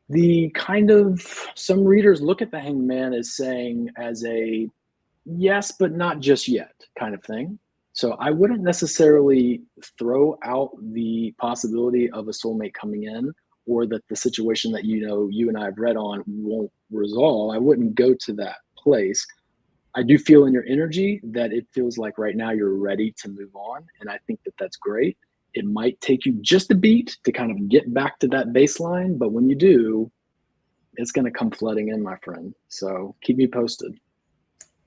The kind of, some readers look at the Hanged Man as saying as a yes, but not just yet kind of thing. So I wouldn't necessarily throw out the possibility of a soulmate coming in, or that the situation that you and I have read on won't resolve. I wouldn't go to that place. I do feel in your energy that it feels like right now you're ready to move on, and I think that that's great. It might take you just a beat to kind of get back to that baseline, but when you do, it's going to come flooding in, my friend. So keep me posted.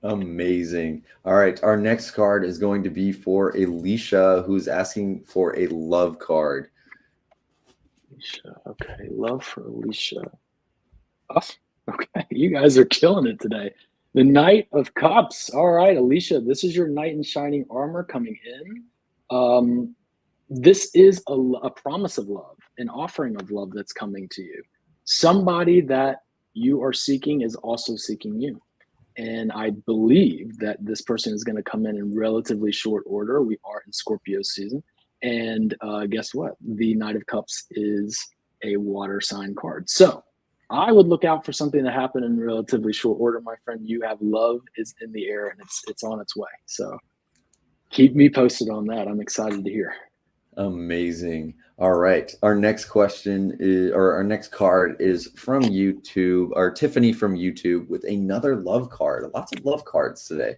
Amazing. All right. Our next card is going to be for Alicia, who's asking for a love card. Alicia. Okay. Love for Alicia. Oh, okay. You guys are killing it today. The Knight of Cups. All right, Alicia, this is your knight in shining armor coming in. This is a promise of love, an offering of love that's coming to you. Somebody that you are seeking is also seeking you. And I believe that this person is going to come in relatively short order. We are in Scorpio season. And guess what? The Knight of Cups is a water sign card. So I would look out for something to happen in relatively short order, my friend. You have love is in the air, and it's on its way. So keep me posted on that. I'm excited to hear. Amazing. All right. Our next question is, or our next card is from YouTube, or Tiffany from YouTube, with another love card. Lots of love cards today.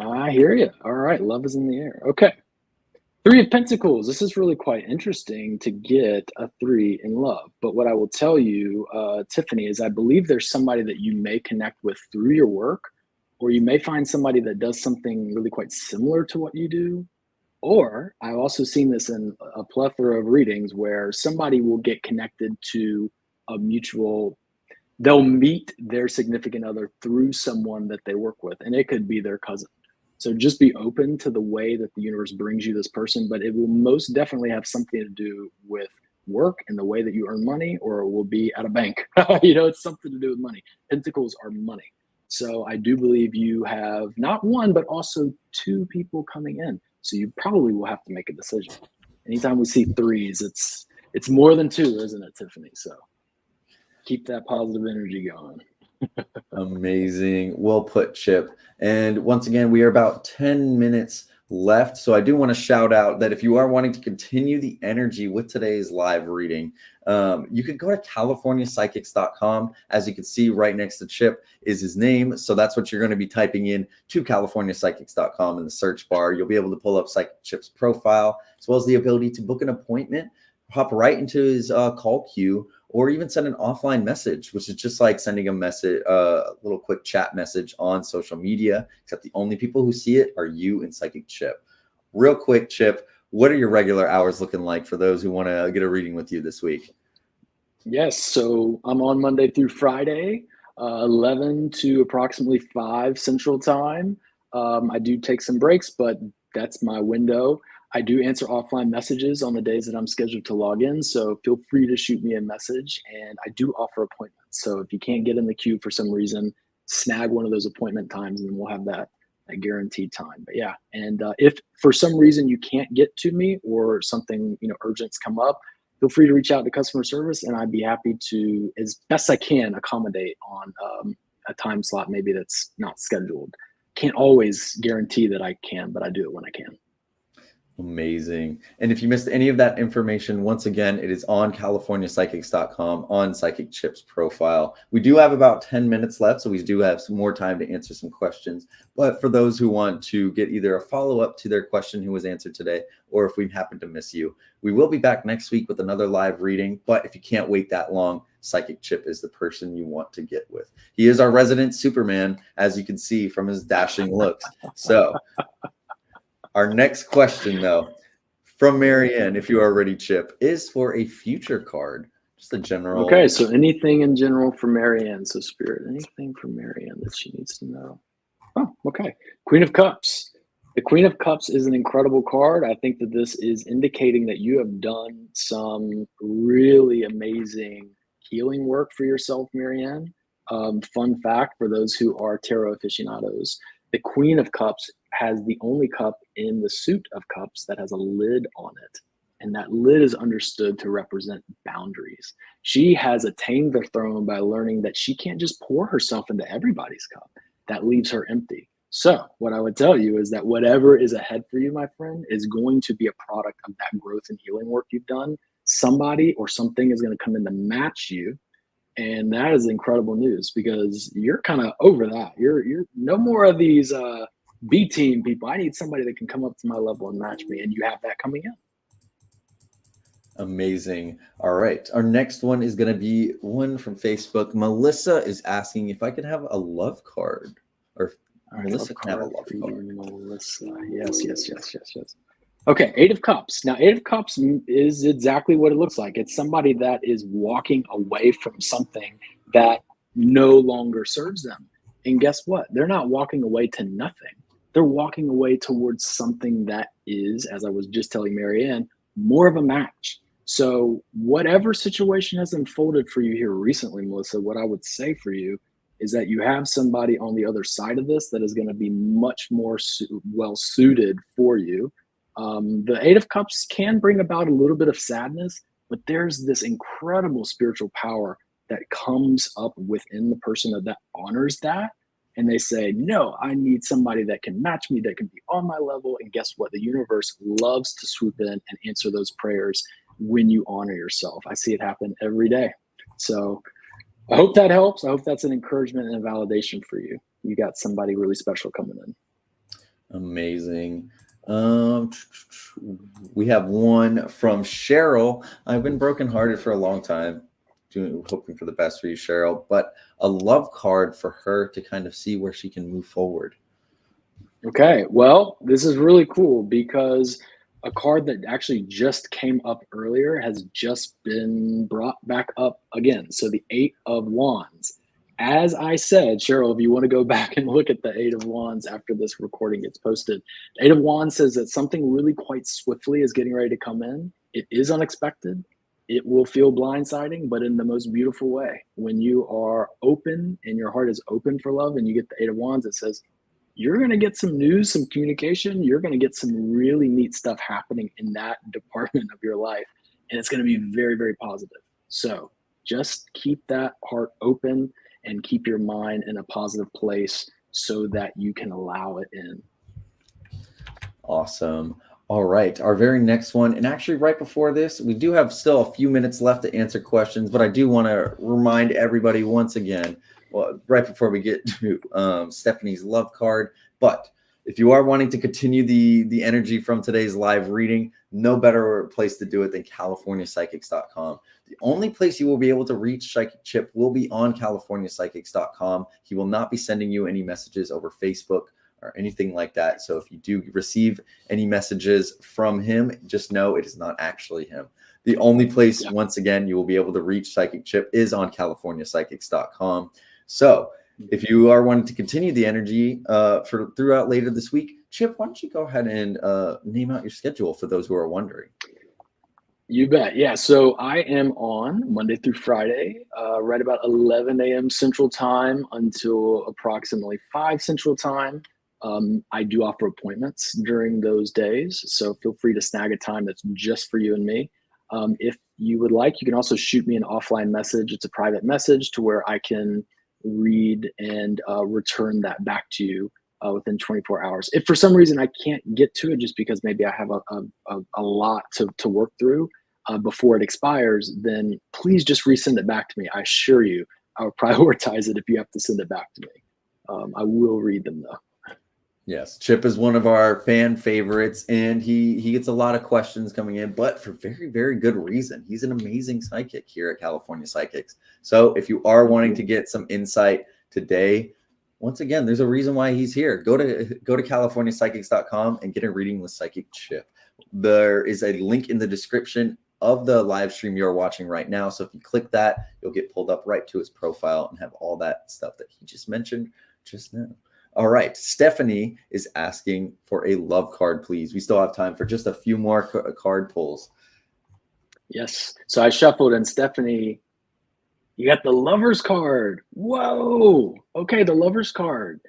I hear you. All right. Love is in the air. Okay. Three of Pentacles. This is really quite interesting to get a 3 in love. But what I will tell you, Tiffany, is I believe there's somebody that you may connect with through your work, or you may find somebody that does something really quite similar to what you do. Or I've also seen this in a plethora of readings where somebody will get connected to a mutual, they'll meet their significant other through someone that they work with, and it could be their cousin. So just be open to the way that the universe brings you this person, but it will most definitely have something to do with work and the way that you earn money, or it will be at a bank. It's something to do with money. Pentacles are money. So I do believe you have not one, but also two people coming in. So you probably will have to make a decision. Anytime we see threes, it's more than two, isn't it, Tiffany? So keep that positive energy going. Amazing. Well put, Chip. And once again, we are about 10 minutes left. So I do want to shout out that if you are wanting to continue the energy with today's live reading, you can go to californiapsychics.com. As you can see right next to Chip is his name. So that's what you're going to be typing in to californiapsychics.com in the search bar. You'll be able to pull up Psychic Chip's profile, as well as the ability to book an appointment, hop right into his call queue, or even send an offline message, which is just like sending a message, a little quick chat message on social media, except the only people who see it are you and Psychic Chip. Real quick, Chip, what are your regular hours looking like for those who want to get a reading with you this week? Yes, so I'm on Monday through Friday, 11 to approximately 5 Central Time. I do take some breaks, but that's my window. I do answer offline messages on the days that I'm scheduled to log in, so feel free to shoot me a message, and I do offer appointments. So if you can't get in the queue for some reason, snag one of those appointment times, and then we'll have that guaranteed time. But yeah, and if for some reason you can't get to me or something urgent's come up, feel free to reach out to customer service, and I'd be happy to, as best I can, accommodate on a time slot maybe that's not scheduled. Can't always guarantee that I can, but I do it when I can. Amazing. And if you missed any of that information, once again, it is on californiapsychics.com on Psychic Chip's profile. We do have about 10 minutes left, so we do have some more time to answer some questions. But for those who want to get either a follow-up to their question who was answered today, or if we happen to miss you, we will be back next week with another live reading. But if you can't wait that long, Psychic Chip is the person you want to get with. He is our resident Superman, as you can see from his dashing looks. So our next question, though, from Marianne, if you are ready, Chip, is for a future card. Just a general. Okay, so anything in general for Marianne. So Spirit, anything for Marianne that she needs to know. Oh, okay. Queen of Cups. The Queen of Cups is an incredible card. I think that this is indicating that you have done some really amazing healing work for yourself, Marianne. Fun fact for those who are tarot aficionados, the Queen of Cups has the only cup in the suit of cups that has a lid on it. And that lid is understood to represent boundaries. She has attained the throne by learning that she can't just pour herself into everybody's cup. That leaves her empty. So what I would tell you is that whatever is ahead for you, my friend, is going to be a product of that growth and healing work you've done. Somebody or something is going to come in to match you. And that is incredible news, because you're kind of over that. You're no more of these B team people. I need somebody that can come up to my level and match me. And you have that coming in. Amazing. All right. Our next one is going to be one from Facebook. Melissa is asking if I can have a love card, or All right, Melissa can have a love card. Melissa. Yes. Okay, Eight of Cups. Now, Eight of Cups is exactly what it looks like. It's somebody that is walking away from something that no longer serves them. And guess what? They're not walking away to nothing. They're walking away towards something that is, as I was just telling Marianne, more of a match. So whatever situation has unfolded for you here recently, Melissa, what I would say for you is that you have somebody on the other side of this that is going to be much more well suited for you. The Eight of Cups can bring about a little bit of sadness, but there's this incredible spiritual power that comes up within the person that honors that. And they say, no, I need somebody that can match me, that can be on my level. And guess what? The universe loves to swoop in and answer those prayers when you honor yourself. I see it happen every day. So I hope that helps. I hope that's an encouragement and a validation for you. You got somebody really special coming in. Amazing. Um, we have one from Cheryl. I've been brokenhearted for a long time, hoping for the best for you, Cheryl, but a love card for her to kind of see where she can move forward. Okay, well, this is really cool because a card that actually just came up earlier has just been brought back up again. So the Eight of Wands. As I said, Cheryl, if you want to go back and look at the Eight of Wands after this recording gets posted, the Eight of Wands says that something really quite swiftly is getting ready to come in. It is unexpected. It will feel blindsiding, but in the most beautiful way. When you are open and your heart is open for love and you get the Eight of Wands, it says, you're going to get some news, some communication. You're going to get some really neat stuff happening in that department of your life. And it's going to be very, very positive. So just keep that heart open and keep your mind in a positive place so that you can allow it in. Awesome. All right. Our very next one, and actually right before this, we do have still a few minutes left to answer questions, but I do want to remind everybody once again, well, right before we get to Stephanie's love card. But if you are wanting to continue the energy from today's live reading, no better place to do it than CaliforniaPsychics.com. The only place you will be able to reach Psychic Chip will be on CaliforniaPsychics.com. He will not be sending you any messages over Facebook or anything like that. So if you do receive any messages from him, just know it is not actually him. The only place, once again, you will be able to reach Psychic Chip is on CaliforniaPsychics.com. So if you are wanting to continue the energy for throughout later this week, Chip, why don't you go ahead and name out your schedule for those who are wondering? You bet. Yeah. So I am on Monday through Friday, right about 11 a.m. Central Time until approximately 5 Central Time. I do offer appointments during those days. So feel free to snag a time that's just for you and me. If you would like, you can also shoot me an offline message. It's a private message to where I can read and return that back to you within 24 hours. If for some reason I can't get to it just because maybe I have a lot to work through before it expires, then please just resend it back to me. I assure you, I'll prioritize it if you have to send it back to me. I will read them though. Yes, Chip is one of our fan favorites, and he gets a lot of questions coming in, but for very, very good reason. He's an amazing psychic here at California Psychics. So if you are wanting to get some insight today, once again, there's a reason why he's here. Go to CaliforniaPsychics.com and get a reading with Psychic Chip. There is a link in the description of the live stream you're watching right now. So if you click that, you'll get pulled up right to his profile and have all that stuff that he just mentioned just now. All right. Stephanie is asking for a love card, please. We still have time for just a few more card pulls. Yes. So I shuffled, and Stephanie, you got the Lover's card. Whoa. Okay, the Lover's card.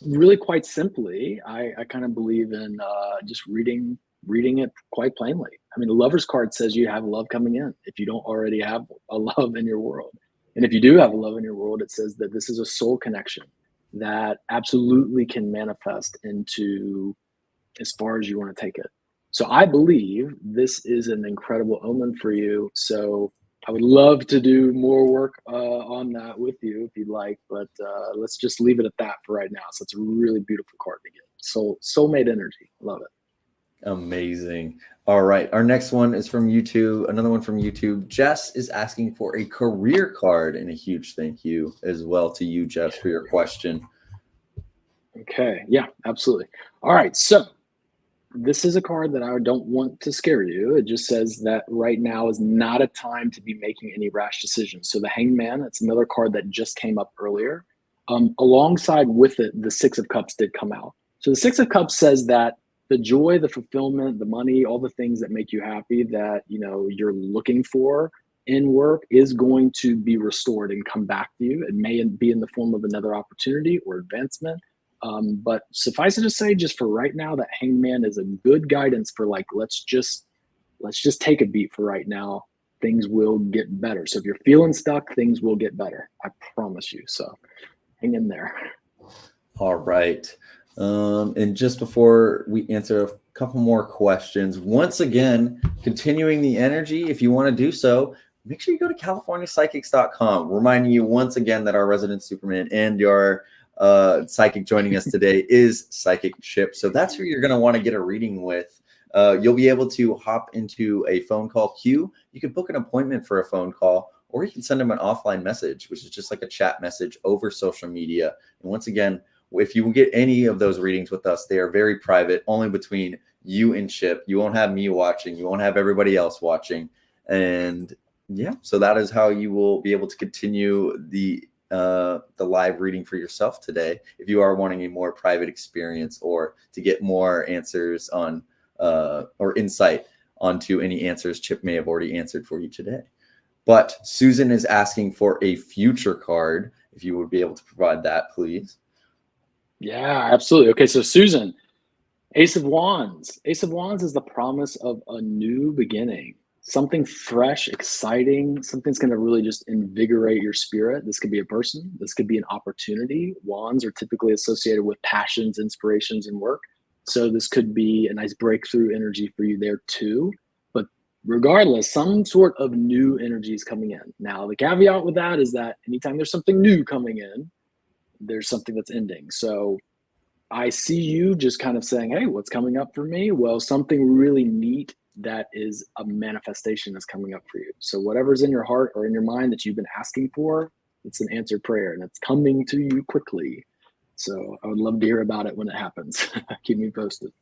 Really quite simply, I kind of believe in just reading it quite plainly. I mean, the Lover's card says you have love coming in if you don't already have a love in your world. And if you do have a love in your world, it says that this is a soul connection that absolutely can manifest into as far as you want to take it. So I believe this is an incredible omen for you. So I would love to do more work on that with you if you'd like, but let's just leave it at that for right now. So it's a really beautiful card to get. Soulmate energy. Love it. Amazing. All right. Our next one is from YouTube. Another one from YouTube. Jess is asking for a career card, and a huge thank you as well to you, Jess, for your question. Okay. Yeah, absolutely. All right. So this is a card that I don't want to scare you. It just says that right now is not a time to be making any rash decisions. So the Hangman, it's another card that just came up earlier. Alongside with it, the Six of Cups did come out. So the Six of Cups says that the joy, the fulfillment, the money, all the things that make you happy that you're looking for in work is going to be restored and come back to you. It may be in the form of another opportunity or advancement. But suffice it to say, just for right now, that Hangman is a good guidance for let's just take a beat for right now. Things will get better. So if you're feeling stuck, things will get better. I promise you. So hang in there. All right. And just before we answer a couple more questions, once again, continuing the energy, if you want to do so, make sure you go to CaliforniaPsychics.com. Reminding you once again that our resident Superman and your psychic joining us today is Psychic Chip. So that's who you're going to want to get a reading with. You'll be able to hop into a phone call queue. You can book an appointment for a phone call, or you can send them an offline message, which is just like a chat message over social media. And once again, if you get any of those readings with us, they are very private, only between you and Chip. You won't have me watching. You won't have everybody else watching. And yeah, so that is how you will be able to continue the live reading for yourself today. If you are wanting a more private experience, or to get more answers on or insight onto any answers Chip may have already answered for you today. But Susan is asking for a future card. If you would be able to provide that, please. Yeah, absolutely. Okay, so Susan, Ace of Wands. Ace of Wands is the promise of a new beginning, something fresh, exciting, something's going to really just invigorate your spirit. This could be a person, this could be an opportunity. Wands are typically associated with passions, inspirations, and work. So this could be a nice breakthrough energy for you there too. But regardless, some sort of new energy is coming in. Now, the caveat with that is that anytime there's something new coming in, there's something that's ending. So I see you just kind of saying, hey, what's coming up for me? Well, something really neat that is a manifestation that's coming up for you. So whatever's in your heart or in your mind that you've been asking for, it's an answered prayer, and it's coming to you quickly. So I would love to hear about it when it happens. Keep me posted.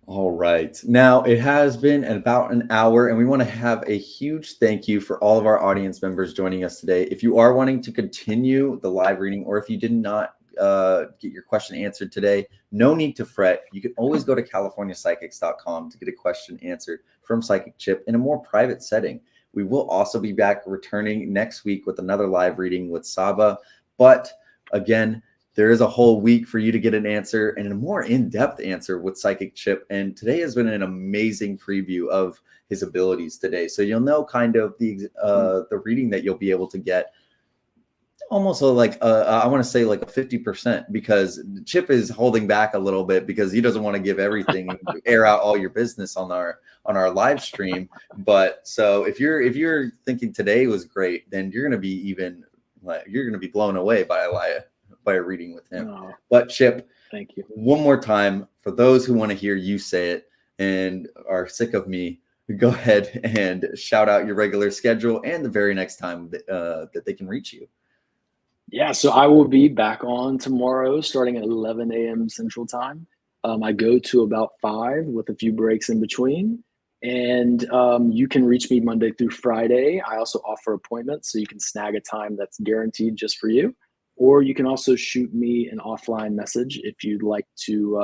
All right. Now, it has been about an hour, and we want to have a huge thank you for all of our audience members joining us today. If you are wanting to continue the live reading, or if you did not get your question answered today, no need to fret. You can always go to californiapsychics.com to get a question answered from Psychic Chip in a more private setting. We will also be back returning next week with another live reading with Saba. But again, there is a whole week for you to get an answer, and a more in-depth answer with Psychic Chip. And today has been an amazing preview of his abilities today. So you'll know kind of the reading that you'll be able to get. Almost like I want to say like a 50%, because Chip is holding back a little bit because he doesn't want to give everything and air out all your business on our live stream. But so if you're thinking today was great, then you're going to be blown away by a reading with him. Oh, but Chip, thank you. One more time for those who want to hear you say it and are sick of me, go ahead and shout out your regular schedule and the very next time that they can reach you. Yeah, so I will be back on tomorrow starting at 11 a.m. Central Time. I go to about 5 with a few breaks in between. And you can reach me Monday through Friday. I also offer appointments, so you can snag a time that's guaranteed just for you. Or you can also shoot me an offline message if you'd like to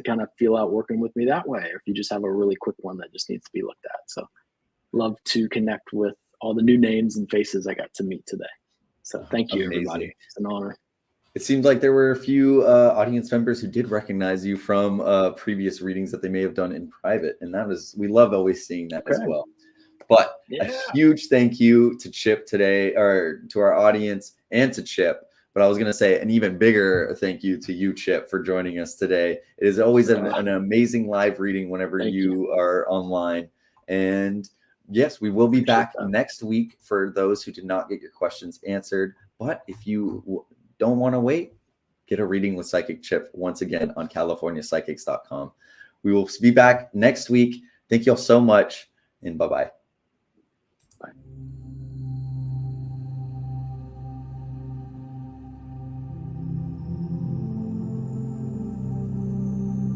kind of feel out working with me that way, or if you just have a really quick one that just needs to be looked at. So love to connect with all the new names and faces I got to meet today. So thank you, everybody. It's an honor. It seems like there were a few audience members who did recognize you from previous readings that they may have done in private. And we love always seeing that as well. But a huge thank you to Chip today, or to our audience and to Chip. But I was going to say an even bigger thank you to you, Chip, for joining us today. It is always an amazing live reading whenever you are online. And yes, we will be back next week for those who did not get your questions answered. But if you don't want to wait, get a reading with Psychic Chip once again on californiapsychics.com. We will be back next week. Thank you all so much, and bye-bye.